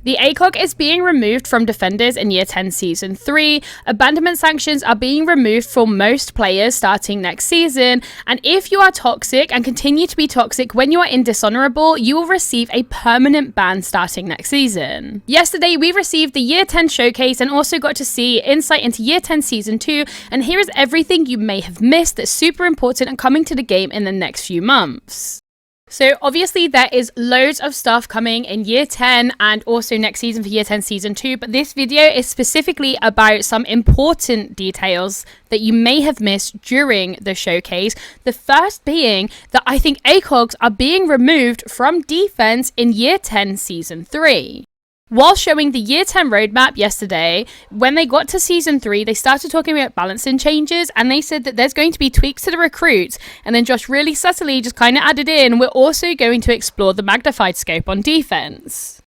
The ACOG is being removed from defenders in Year 10 Season 3. Abandonment sanctions are being removed for most players starting next season. And if you are toxic and continue to be toxic when you are in Dishonorable, you will receive a permanent ban starting next season. Yesterday, we received the Year 10 showcase and also got to see insight into Year 10 Season 2. And here is everything you may have missed that's super important and coming to the game in the next few months. So obviously there is loads of stuff coming in Year 10 and also next season for Year 10 Season 2, but this video is specifically about some important details that you may have missed during the showcase. The first being that I think ACOGs are being removed from defense in Year 10 Season 3. While showing the Year 10 roadmap yesterday, when they got to Season 3, they started talking about balancing changes, and they said that there's going to be tweaks to the recruits, and then Josh really subtly just kind of added in, we're also going to explore the magnified scope on defense.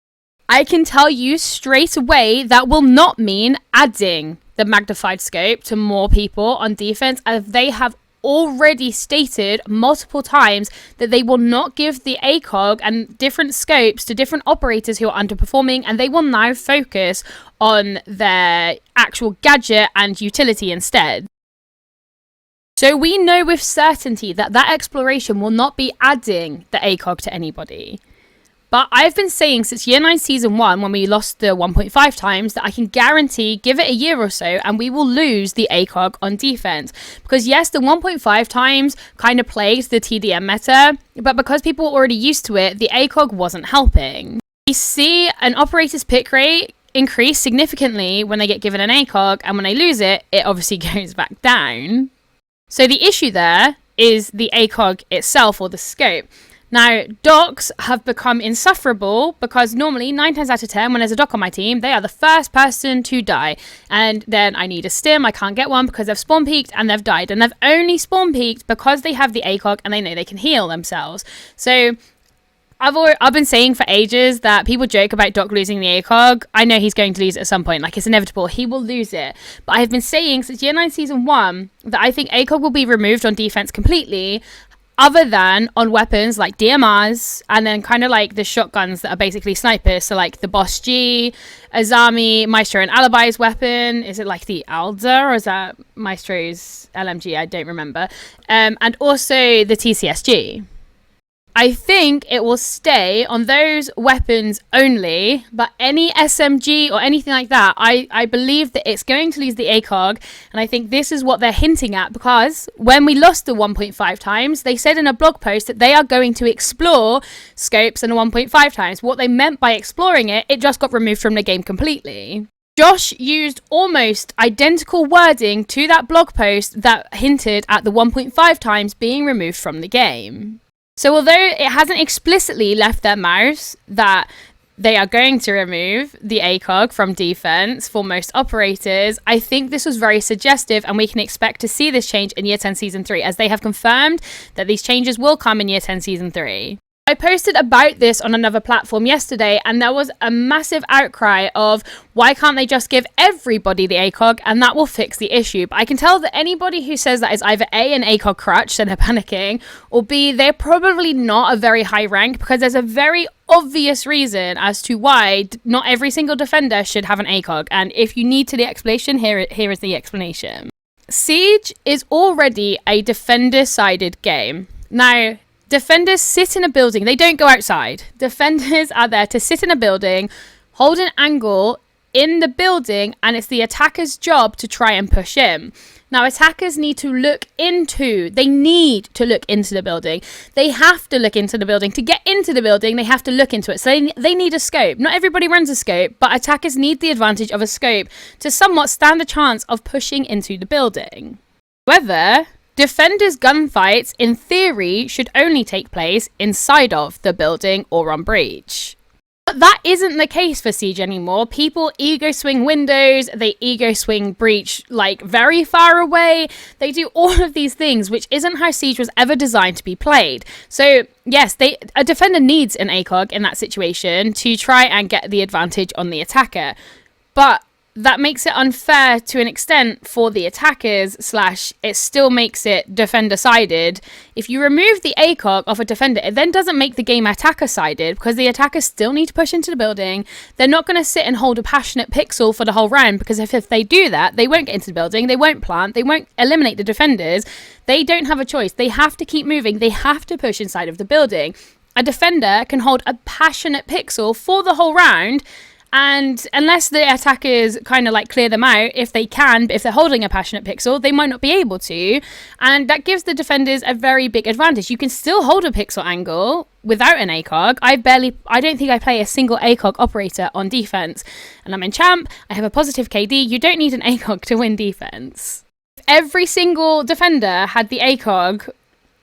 I can tell you straight away that will not mean adding the magnified scope to more people on defense, as they have already stated multiple times that they will not give the ACOG and different scopes to different operators who are underperforming, and they will now focus on their actual gadget and utility instead. So we know with certainty that that exploration will not be adding the ACOG to anybody. But I've been saying since Year 9 Season 1, when we lost the 1.5 times, that I can guarantee, give it a year or so, and we will lose the ACOG on defense. Because yes, the 1.5 times kind of plagues the TDM meta, but because people were already used to it, the ACOG wasn't helping. We see an operator's pick rate increase significantly when they get given an ACOG, and when they lose it, it obviously goes back down. So the issue there is the ACOG itself, or the scope. Now, docs have become insufferable because normally 9 times out of 10 when there's a doc on my team, they are the first person to die. And then I need a stim, I can't get one because they've spawn peaked and they've died. And they've only spawn peaked because they have the ACOG and they know they can heal themselves. So I've been saying for ages that people joke about Doc losing the ACOG. I know he's going to lose it at some point. Like, it's inevitable. He will lose it. But I have been saying since Year 9 Season 1 that I think ACOG will be removed on defense completely, other than on weapons like DMRs, and then kind of like the shotguns that are basically snipers. So like the Boss G, Azami, Maestro and Alibi's weapon. Is it like the Alda, or is that Maestro's LMG? I don't remember. And also the TCSG. I think it will stay on those weapons only, but any SMG or anything like that, I believe that it's going to lose the ACOG, and I think this is what they're hinting at, because when we lost the 1.5 times, they said in a blog post that they are going to explore scopes in a 1.5 times. What they meant by exploring it, it just got removed from the game completely. Josh used almost identical wording to that blog post that hinted at the 1.5 times being removed from the game. So although it hasn't explicitly left their mouths that they are going to remove the ACOG from defense for most operators, I think this was very suggestive, and we can expect to see this change in Year 10 Season 3, as they have confirmed that these changes will come in Year 10 Season 3. I posted about this on another platform yesterday, and there was a massive outcry of why can't they just give everybody the ACOG and that will fix the issue. But I can tell that anybody who says that is either A, an ACOG crutch, so they're panicking, or B, they're probably not a very high rank, because there's a very obvious reason as to why not every single defender should have an ACOG. And if you need the explanation, here is the explanation. Siege is already a defender-sided game. Now, defenders sit in a building. They don't go outside. Defenders are there to sit in a building, hold an angle in the building, and it's the attacker's job to try and push in. Now, attackers need to look into the building. They have to look into the building. To get into the building, they have to look into it. So they need a scope. Not everybody runs a scope, but attackers need the advantage of a scope to somewhat stand a chance of pushing into the building. However, defenders' gunfights, in theory, should only take place inside of the building or on breach. But that isn't the case for Siege anymore. People ego swing windows, they ego swing breach like very far away. They do all of these things, which isn't how Siege was ever designed to be played. So yes, a defender needs an ACOG in that situation to try and get the advantage on the attacker. But that makes it unfair to an extent for the attackers, / it still makes it defender-sided. If you remove the ACOG off a defender, it then doesn't make the game attacker-sided, because the attackers still need to push into the building. They're not going to sit and hold a passionate pixel for the whole round, because if they do that, they won't get into the building, they won't plant, they won't eliminate the defenders. They don't have a choice. They have to keep moving. They have to push inside of the building. A defender can hold a passionate pixel for the whole round, and unless the attackers kind of like clear them out, if they can, but if they're holding a passionate pixel, they might not be able to. And that gives the defenders a very big advantage. You can still hold a pixel angle without an ACOG. I don't think I play a single ACOG operator on defense. And I'm in champ, I have a positive KD. You don't need an ACOG to win defense. If every single defender had the ACOG,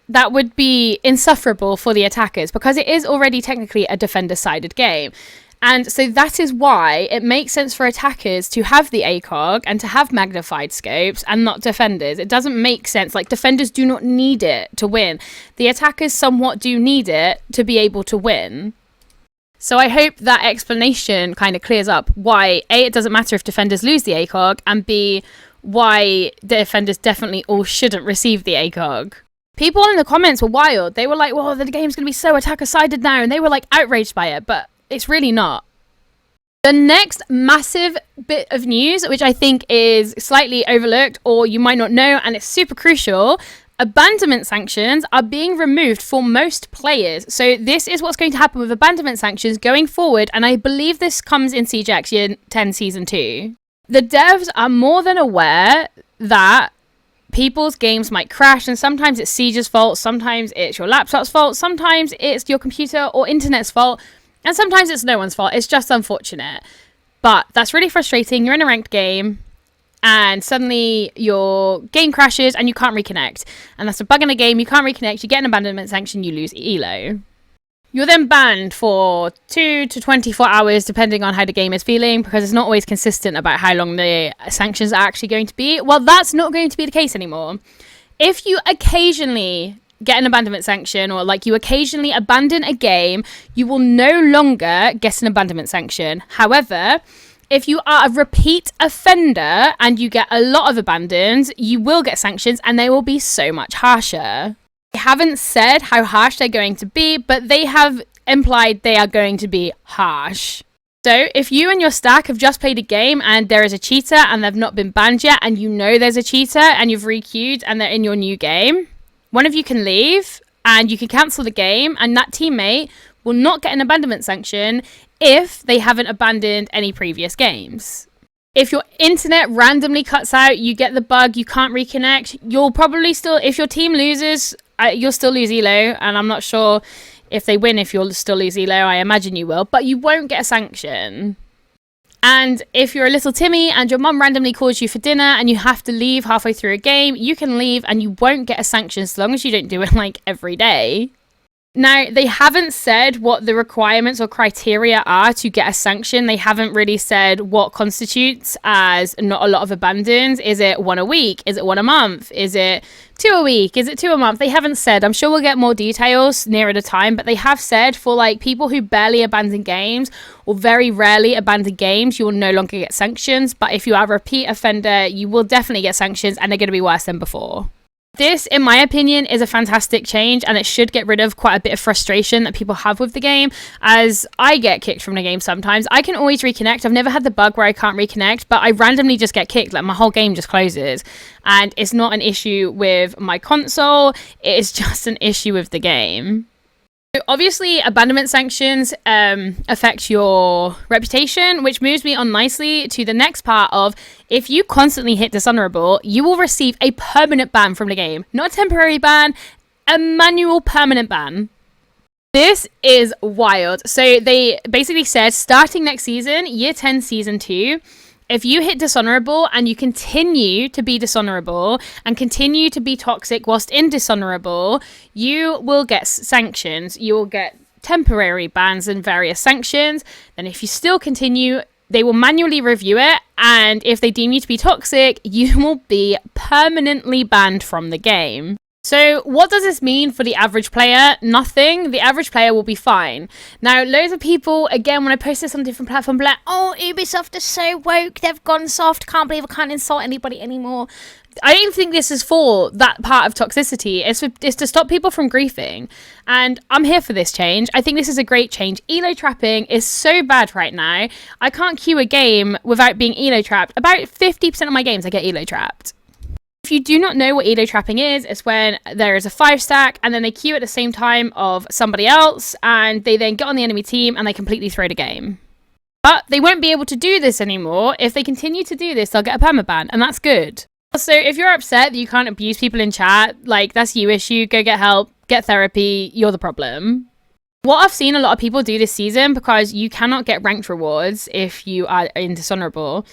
that would be insufferable for the attackers, because it is already technically a defender-sided game. And so that is why it makes sense for attackers to have the ACOG and to have magnified scopes and not defenders. It doesn't make sense. Like, defenders do not need it to win. The attackers somewhat do need it to be able to win. So I hope that explanation kind of clears up why, A, it doesn't matter if defenders lose the ACOG, and B, why defenders definitely all shouldn't receive the ACOG. People in the comments were wild. They were like, well, the game's going to be so attacker-sided now, and they were like outraged by it, but it's really not. The next massive bit of news, which I think is slightly overlooked or you might not know, and it's super crucial, abandonment sanctions are being removed for most players. So this is what's going to happen with abandonment sanctions going forward, and I believe this comes in CGX Year 10 Season 2. The devs are more than aware that people's games might crash, and sometimes it's Siege's fault, sometimes it's your laptop's fault, sometimes it's your computer or internet's fault, and sometimes it's no one's fault. It's just unfortunate. But that's really frustrating. You're in a ranked game and suddenly your game crashes and you can't reconnect. And that's a bug in the game. You can't reconnect. You get an abandonment sanction. You lose ELO. You're then banned for 2 to 24 hours, depending on how the game is feeling, because it's not always consistent about how long the sanctions are actually going to be. Well, that's not going to be the case anymore. If you occasionally get an abandonment sanction, or like you occasionally abandon a game, you will no longer get an abandonment sanction. However, if you are a repeat offender and you get a lot of abandons, you will get sanctions, and they will be so much harsher. They haven't said how harsh they're going to be, but they have implied they are going to be harsh. So if you and your stack have just played a game and there is a cheater and they've not been banned yet, and you know there's a cheater and you've re-queued and they're in your new game, one of you can leave and you can cancel the game, and that teammate will not get an abandonment sanction if they haven't abandoned any previous games. If your internet randomly cuts out, you get the bug, you can't reconnect, you'll probably still, if your team loses, you'll still lose ELO, and I'm not sure if they win if you'll still lose ELO. I imagine you will, but you won't get a sanction. And if you're a little Timmy and your mum randomly calls you for dinner and you have to leave halfway through a game, you can leave and you won't get a sanction as long as you don't do it like every day. Now, they haven't said what the requirements or criteria are to get a sanction. They haven't really said what constitutes as not a lot of abandons. Is it 1 a week? Is it 1 a month? Is it 2 a week? Is it 2 a month? They haven't said. I'm sure we'll get more details nearer the time, but they have said for like people who barely abandon games or very rarely abandon games, you will no longer get sanctions. But if you are a repeat offender, you will definitely get sanctions, and they're going to be worse than before. This, in my opinion, is a fantastic change, and it should get rid of quite a bit of frustration that people have with the game, as I get kicked from the game sometimes. I can always reconnect. I've never had the bug where I can't reconnect, but I randomly just get kicked. Like, my whole game just closes, and it's not an issue with my console. It is just an issue with the game. So obviously, abandonment sanctions affect your reputation, which moves me on nicely to the next part of, if you constantly hit dishonorable, you will receive a permanent ban from the game. Not a temporary ban, a manual permanent ban. This is wild. So they basically said, starting next season, Year 10 Season 2, if you hit dishonorable and you continue to be dishonorable and continue to be toxic whilst in dishonorable, you will get sanctions. You will get temporary bans and various sanctions. Then if you still continue, they will manually review it, and if they deem you to be toxic, you will be permanently banned from the game. So what does this mean for the average player? Nothing. The average player will be fine. Now, loads of people, again, when I post this on different platforms, like, oh, Ubisoft is so woke, they've gone soft, can't believe I can't insult anybody anymore. I don't think this is for that part of toxicity. It's to stop people from griefing. And I'm here for this change. I think this is a great change. Elo trapping is so bad right now. I can't queue a game without being elo trapped. About 50% of my games I get elo trapped. If you do not know what elo trapping is, it's when there is a 5-stack and then they queue at the same time of somebody else and they then get on the enemy team and they completely throw the game. But they won't be able to do this anymore. If they continue to do this, they'll get a perma-ban, and that's good. So if you're upset that you can't abuse people in chat, like, that's your issue. Go get help, get therapy. You're the problem. What I've seen a lot of people do this season, because you cannot get ranked rewards if you are in dishonorable,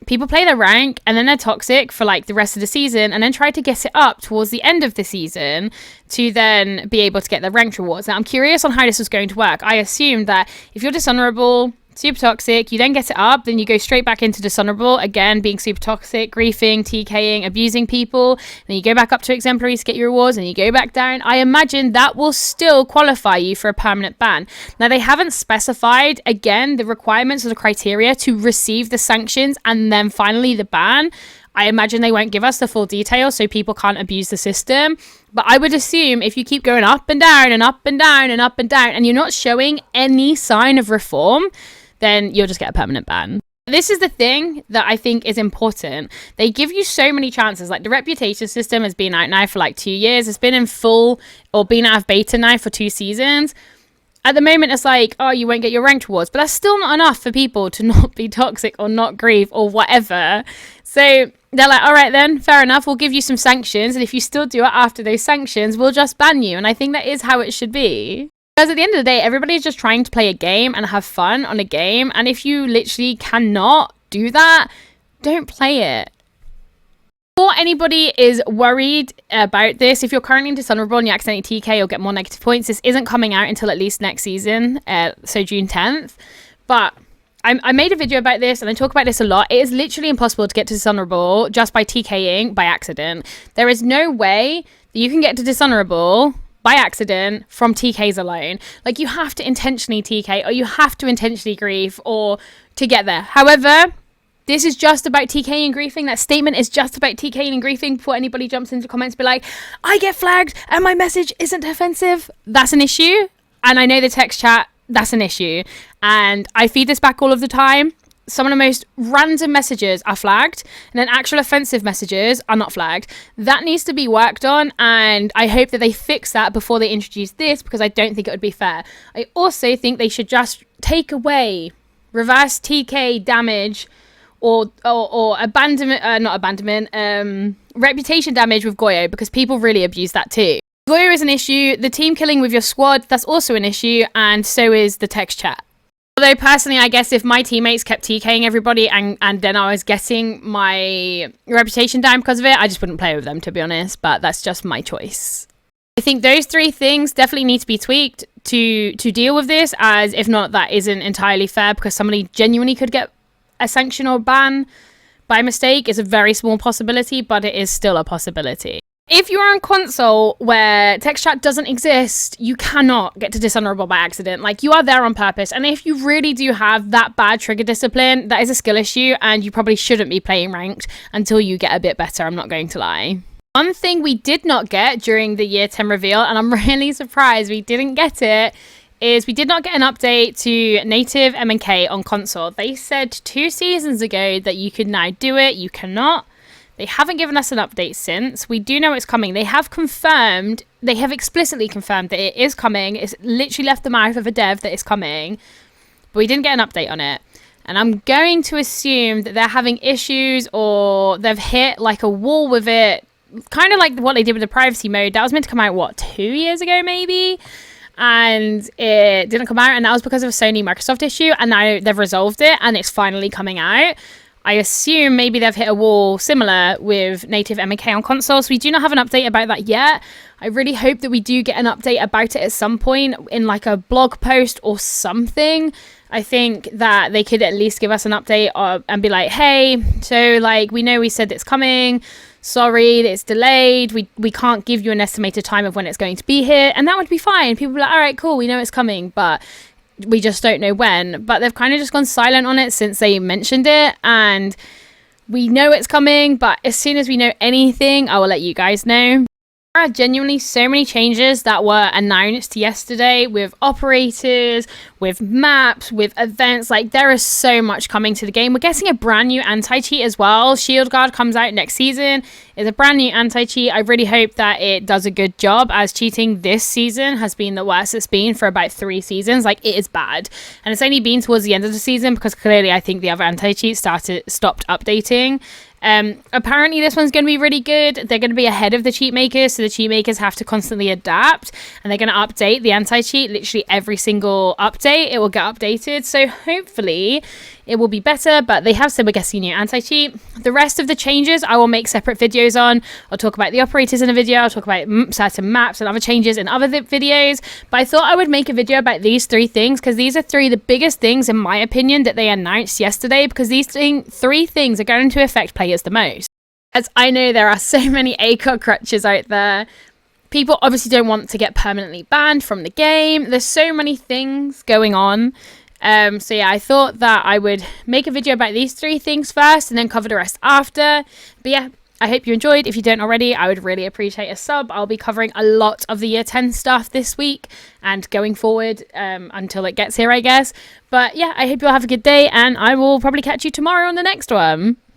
people play their rank and then they're toxic for like the rest of the season and then try to get it up towards the end of the season to then be able to get their ranked rewards. Now, I'm curious on how this was going to work. I assumed that if you're dishonorable, super toxic, you then get it up, then you go straight back into dishonorable, again being super toxic, griefing, TKing, abusing people, then you go back up to exemplary to get your rewards, and you go back down. I imagine that will still qualify you for a permanent ban. Now, they haven't specified, again, the requirements or the criteria to receive the sanctions and then finally the ban. I imagine they won't give us the full details so people can't abuse the system. But I would assume if you keep going up and down and up and down and up and down and you're not showing any sign of reform, then you'll just get a permanent ban. This is the thing that I think is important. They give you so many chances. Like, the reputation system has been out now for like 2 years. It's been in full or been out of beta now for 2 seasons. At the moment, it's like, oh, you won't get your ranked rewards. But that's still not enough for people to not be toxic or not grieve or whatever. So they're like, all right then, fair enough. We'll give you some sanctions. And if you still do it after those sanctions, we'll just ban you. And I think that is how it should be. Because at the end of the day, everybody's just trying to play a game and have fun on a game. And if you literally cannot do that, don't play it. Before anybody is worried about this, if you're currently in dishonorable and you accidentally TK, you'll get more negative points. This isn't coming out until at least next season, so June 10th. But I made a video about this and I talk about this a lot. It is literally impossible to get to dishonorable just by TKing by accident. There is no way that you can get to dishonorable by accident from TKs alone. Like, you have to intentionally TK or you have to intentionally grief or to get there. However, this is just about TKing and griefing. That statement is just about TKing and griefing. Before anybody jumps into comments be like, I get flagged and my message isn't offensive. That's an issue. And I know the text chat, that's an issue. And I feed this back all of the time. Some of the most random messages are flagged, and then actual offensive messages are not flagged. That needs to be worked on, and I hope that they fix that before they introduce this, because I don't think it would be fair. I also think they should just take away reverse TK damage or abandonment, not abandonment, reputation damage with Goyo, because people really abuse that too. Goyo is an issue. The team killing with your squad, that's also an issue, and so is the text chat. Although personally, I guess if my teammates kept TKing everybody and then I was getting my reputation down because of it, I just wouldn't play with them, to be honest. But that's just my choice. I think those 3 things definitely need to be tweaked to deal with this, as if not, that isn't entirely fair, because somebody genuinely could get a sanction or ban by mistake. It's a very small possibility, but it is still a possibility. If you are on console where text chat doesn't exist, you cannot get to dishonorable by accident. Like, you are there on purpose. And if you really do have that bad trigger discipline, that is a skill issue, and you probably shouldn't be playing ranked until you get a bit better. I'm not going to lie. One thing we did not get during the year 10 reveal, and I'm really surprised we didn't get it, is we did not get an update to native M&K on console. They said 2 seasons ago that you could now do it. You cannot. They haven't given us an update since. We do know it's coming. They have confirmed, they have explicitly confirmed that it is coming. It's literally left the mouth of a dev that it's coming, but we didn't get an update on it. And I'm going to assume that they're having issues or they've hit like a wall with it, kind of like what they did with the privacy mode. That was meant to come out, what, 2 years ago maybe? And it didn't come out, and that was because of a Sony Microsoft issue, and now they've resolved it and it's finally coming out. I assume maybe they've hit a wall similar with native M&K on console, so we do not have an update about that yet. I really hope that we do get an update about it at some point in like a blog post or something. I think that they could at least give us an update and be like, hey, so like, we know we said it's coming, sorry, it's delayed. We can't give you an estimated time of when it's going to be here. And that would be fine. People are like, all right, cool, we know it's coming, but we just don't know when. But they've kind of just gone silent on it since they mentioned it. And we know it's coming, but as soon as we know anything, I will let you guys know. There are genuinely so many changes that were announced yesterday with operators, with maps, with events. Like, there is so much coming to the game. We're getting a brand new anti-cheat as well. Shield Guard comes out next season. It's a brand new anti-cheat. I really hope that it does a good job, as cheating this season has been the worst it's been for about 3 seasons. Like, it is bad. And it's only been towards the end of the season because clearly I think the other anti-cheats stopped updating. Apparently this one's going to be really good. They're going to be ahead of the cheat makers, so the cheat makers have to constantly adapt, and they're going to update the anti-cheat literally every single update. It will get updated, so hopefully it will be better. But they have said we're getting a new anti-cheat. The rest of the changes I will make separate videos on. I'll talk about the operators in a video. I'll talk about certain maps and other changes in other videos, but I thought I would make a video about these 3 things because these are 3 of the biggest things in my opinion that they announced yesterday, because these 3 things are going to affect players the most. As I know there are so many ACOG crutches out there. People obviously don't want to get permanently banned from the game. There's so many things going on. So yeah, I thought that I would make a video about these 3 things first and then cover the rest after. But yeah, I hope you enjoyed. If you don't already, I would really appreciate a sub. I'll be covering a lot of the year 10 stuff this week and going forward until it gets here, I guess. But yeah, I hope you'll have a good day, and I will probably catch you tomorrow on the next one.